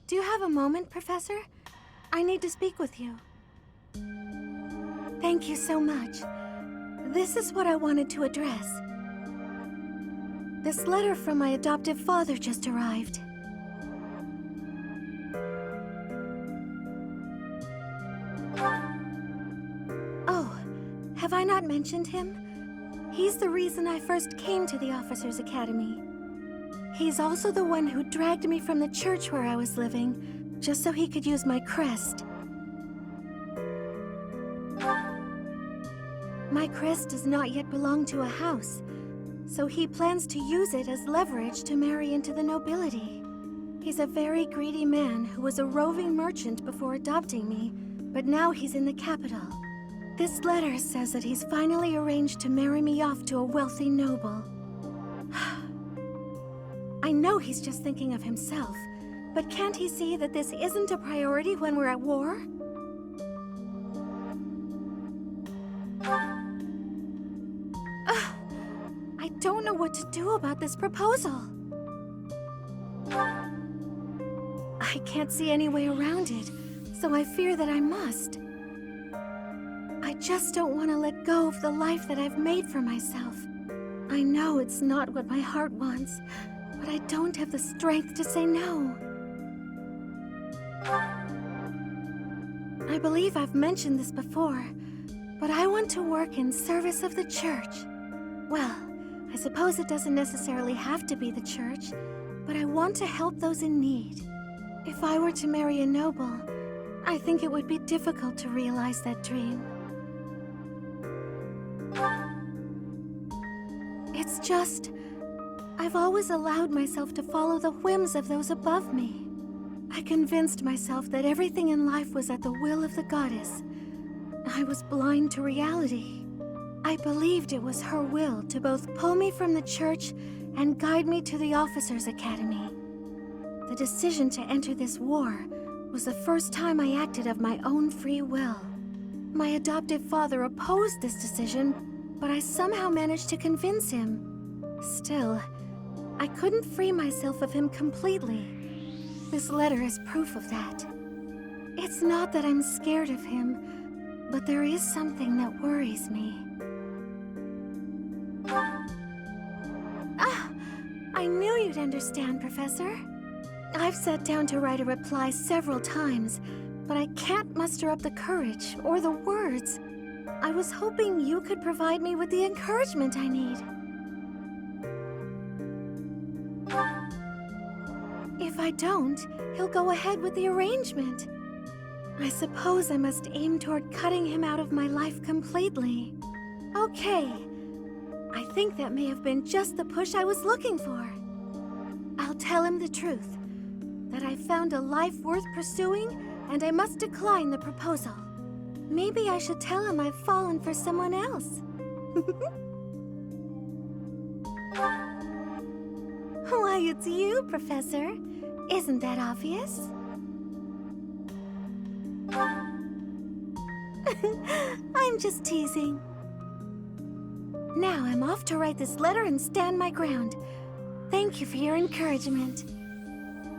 Do you have a moment, Professor? I need to speak with you. Thank you so much. This is what I wanted to address. This letter from my adoptive father just arrived. Oh, have I not mentioned him? He's the reason I first came to the Officers' Academy. He's also the one who dragged me from the church where I was living, just so he could use my crest. My crest does not yet belong to a house, so he plans to use it as leverage to marry into the nobility. He's a very greedy man who was a roving merchant before adopting me, but now he's in the capital. This letter says that he's finally arranged to marry me off to a wealthy noble. I know he's just thinking of himself, but can't he see that this isn't a priority when we're at war? I don't know what to do about this proposal. I can't see any way around it, so I fear that I must. I just don't want to let go of the life that I've made for myself. I know it's not what my heart wants, but I don't have the strength to say no. I believe I've mentioned this before, but I want to work in service of the church. Well, I suppose it doesn't necessarily have to be the church, but I want to help those in need. If I were to marry a noble, I think it would be difficult to realize that dream. It's just, I've always allowed myself to follow the whims of those above me. I convinced myself that everything in life was at the will of the goddess. I was blind to reality. I believed it was her will to both pull me from the church and guide me to the Officers' Academy. The decision to enter this war was the first time I acted of my own free will. My adoptive father opposed this decision, but I somehow managed to convince him. Still, I couldn't free myself of him completely. This letter is proof of that. It's not that I'm scared of him, but there is something that worries me. I knew you'd understand, Professor. I've sat down to write a reply several times, but I can't muster up the courage or the words. I was hoping you could provide me with the encouragement I need. If I don't, he'll go ahead with the arrangement. I suppose I must aim toward cutting him out of my life completely. Okay. I think that may have been just the push I was looking for. I'll tell him the truth, that I found a life worth pursuing, and I must decline the proposal. Maybe I should tell him I've fallen for someone else. Why, it's you, Professor. Isn't that obvious? I'm just teasing. Now I'm off to write this letter and stand my ground. Thank you for your encouragement.